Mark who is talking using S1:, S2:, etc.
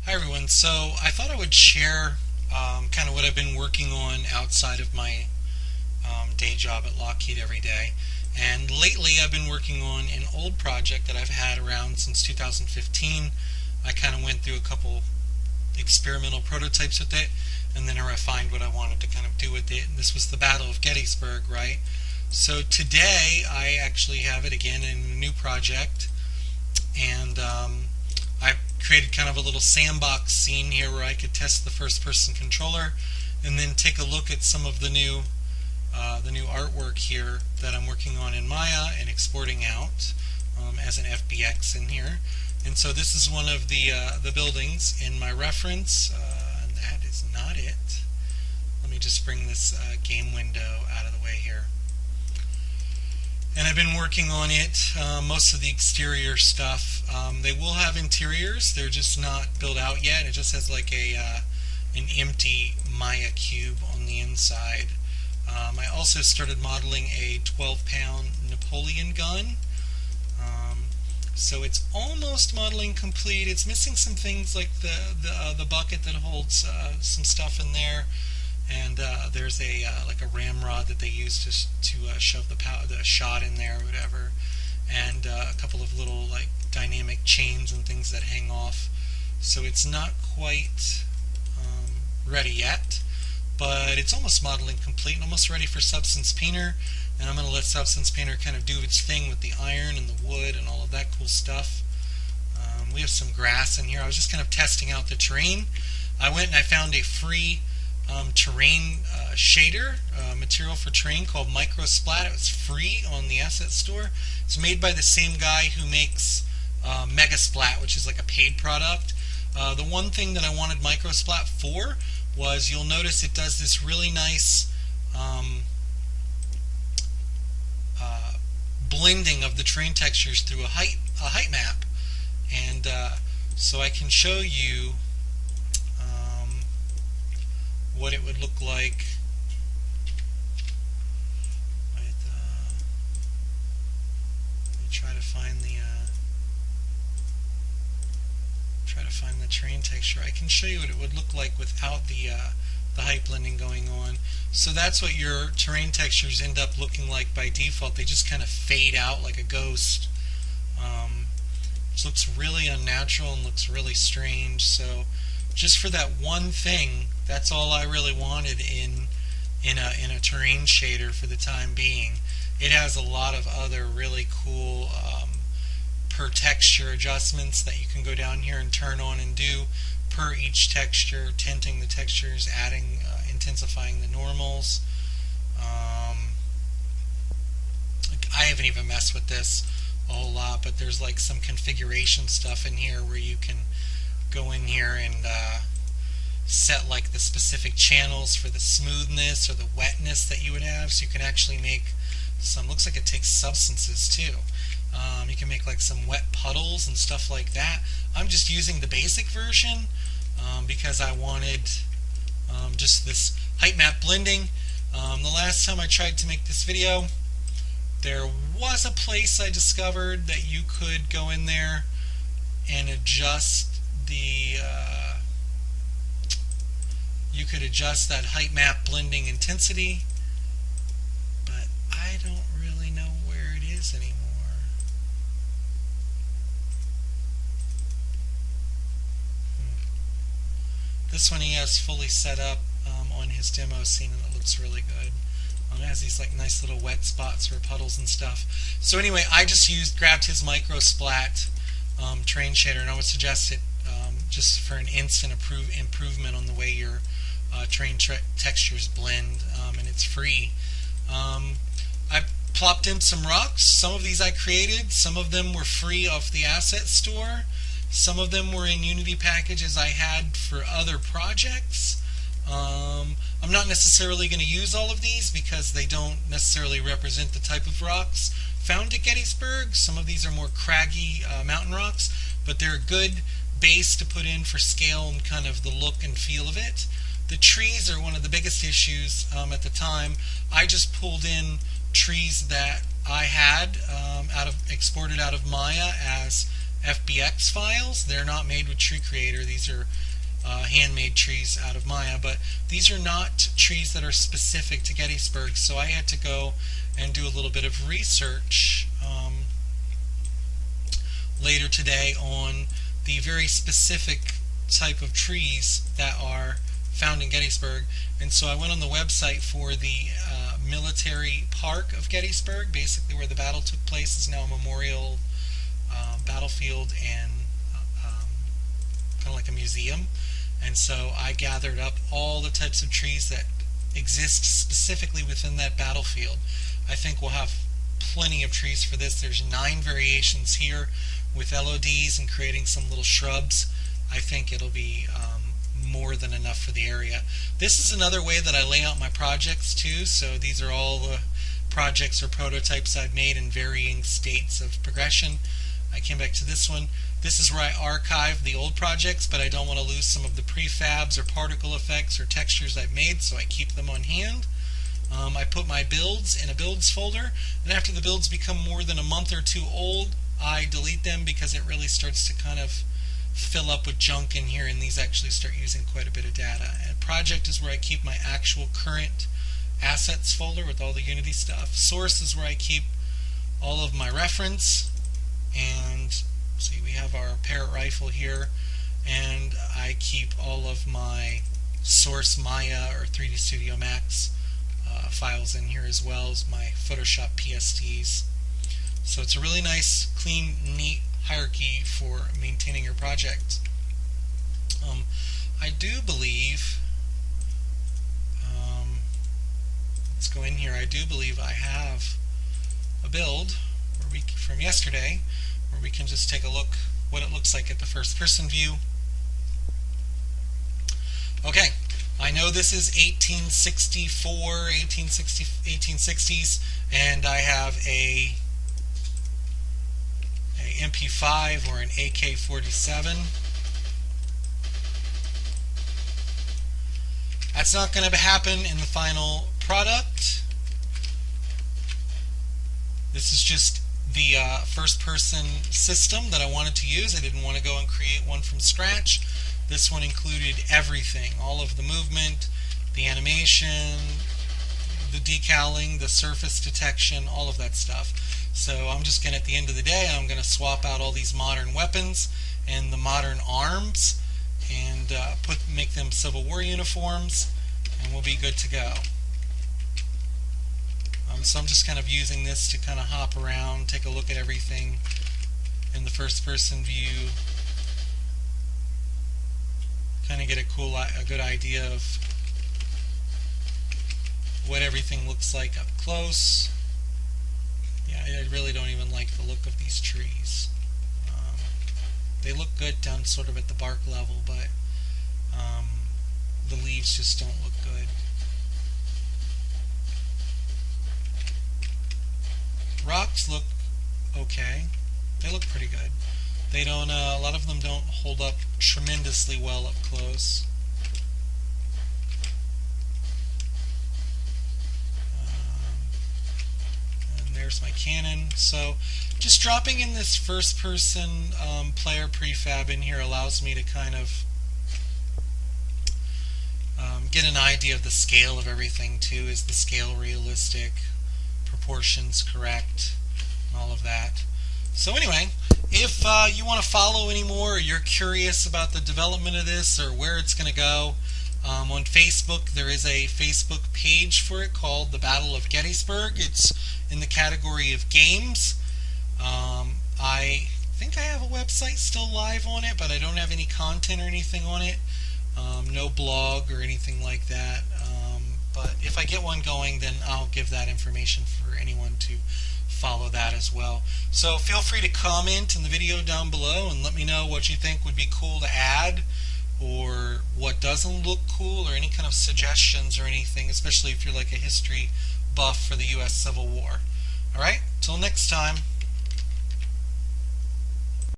S1: Hi everyone. So I thought I would share kind of what I've been working on outside of my day job at Lockheed every day. And lately I've been working on an old project that I've had around since 2015. I kind of went through a couple experimental prototypes with it, and then I refined what I wanted to kind of do with it. And this was the Battle of Gettysburg, right? So today I actually have it again in a new project, and I've created kind of a little sandbox scene here where I could test the first-person controller, and then take a look at some of the new artwork here that I'm working on in Maya and exporting out as an FBX in here. And so this is one of the buildings in my reference, and that is not it. Let me just bring this game window out of the way here. And I've been working on it, most of the exterior stuff. They will have interiors, they're just not built out yet. It just has like an empty Maya cube on the inside. I also started modeling a 12-pound Napoleon gun. So it's almost modeling complete. It's missing some things like the bucket that holds some stuff in there. And there's a like a ramrod that they use to shove the shot in there or whatever, and a couple of little like dynamic chains and things that hang off. So it's not quite ready yet, but it's almost modeling complete and almost ready for Substance Painter. And I'm going to let Substance Painter kind of do its thing with the iron and the wood and all of that cool stuff. We have some grass in here. I was just kind of testing out the terrain. I went and I found a free terrain shader material for terrain called Microsplat. It was free on the asset store. It's made by the same guy who makes Megasplat, which is like a paid product. The one thing that I wanted Microsplat for was, you'll notice it does this really nice blending of the terrain textures through a height map, and so I can show you what it would look like with, let me try to find the terrain texture. I can show you what it would look like without the height blending going on. So that's what your terrain textures end up looking like by default. They just kind of fade out like a ghost, which looks really unnatural and looks really strange. So just for that one thing, that's all I really wanted in a terrain shader for the time being. It has a lot of other really cool per texture adjustments that you can go down here and turn on and do per each texture, tinting the textures, adding, intensifying the normals. I haven't even messed with this a whole lot, but there's like some configuration stuff in here where you can go in here and set like the specific channels for the smoothness or the wetness that you would have, so you can actually make some, looks like it takes substances too. You can make like some wet puddles and stuff like that. I'm just using the basic version because I wanted just this height map blending. The last time I tried to make this video, there was a place I discovered that you could go in there and adjust the you could adjust that height map blending intensity, but I don't really know where it is anymore. This one he has fully set up on his demo scene, and it looks really good. It has these like nice little wet spots for puddles and stuff. So anyway, I just grabbed his Microsplat terrain shader, and I would suggest it just for an instant improvement on the way your terrain textures blend, and it's free. I plopped in some rocks. Some of these I created, some of them were free off the asset store, some of them were in Unity packages I had for other projects. I'm not necessarily going to use all of these because they don't necessarily represent the type of rocks found at Gettysburg. Some of these are more craggy mountain rocks, but they're a good base to put in for scale and kind of the look and feel of it. The trees are one of the biggest issues at the time. I just pulled in trees that I had exported out of Maya as FBX files. They're not made with Tree Creator. These are handmade trees out of Maya, but these are not trees that are specific to Gettysburg, so I had to go and do a little bit of research later today on the very specific type of trees that are found in Gettysburg. And so I went on the website for the military park of Gettysburg, basically where the battle took place. Is now a memorial battlefield and kind of like a museum. And so I gathered up all the types of trees that exist specifically within that battlefield. I think we'll have plenty of trees for this. There's 9 variations here with LODs and creating some little shrubs. I think it'll be more than enough for the area. This is another way that I lay out my projects too. So these are all the projects or prototypes I've made in varying states of progression. I came back to this one. This is where I archive the old projects, but I don't want to lose some of the prefabs or particle effects or textures I've made, so I keep them on hand. I put my builds in a builds folder, and after the builds become more than a month or 2 old, I delete them because it really starts to kind of fill up with junk in here, and these actually start using quite a bit of data. And project is where I keep my actual current assets folder with all the Unity stuff. Source is where I keep all of my reference, and see, we have our Parrot rifle here, and I keep all of my source Maya or 3D Studio Max files in here, as well as my Photoshop PSTs. So it's a really nice, clean, neat hierarchy for maintaining your project. I do believe, let's go in here, I do believe I have a build from yesterday where we can just take a look what it looks like at the first person view. Okay, I know this is 1864, 1860s, and I have a MP5 or an AK-47. That's not going to happen in the final product. This is just the first-person system that I wanted to use. I didn't want to go and create one from scratch. This one included everything, all of the movement, the animation, the decaling, the surface detection, all of that stuff. So I'm just going to, at the end of the day, I'm going to swap out all these modern weapons and the modern arms and make them Civil War uniforms, and we'll be good to go. So I'm just kind of using this to kind of hop around, take a look at everything in the first-person view, kind of get a good idea of what everything looks like up close. Yeah, I really don't even like the look of these trees. They look good down sort of at the bark level, but the leaves just don't look good. Rocks look okay. They look pretty good. They don't. A lot of them don't hold up tremendously well up close. And there's my cannon. So, just dropping in this first-person player prefab in here allows me to kind of get an idea of the scale of everything too. Is the scale realistic? Proportions correct? And all of that. So anyway, if you want to follow any more, or you're curious about the development of this or where it's going to go, on Facebook there is a Facebook page for it called The Battle of Gettysburg. It's in the category of games. I think I have a website still live on it, but I don't have any content or anything on it. No blog or anything like that. But if I get one going, then I'll give that information for anyone to follow that as well. So feel free to comment in the video down below and let me know what you think would be cool to add, or what doesn't look cool, or any kind of suggestions or anything, especially if you're like a history buff for the US Civil War. Alright, till next time.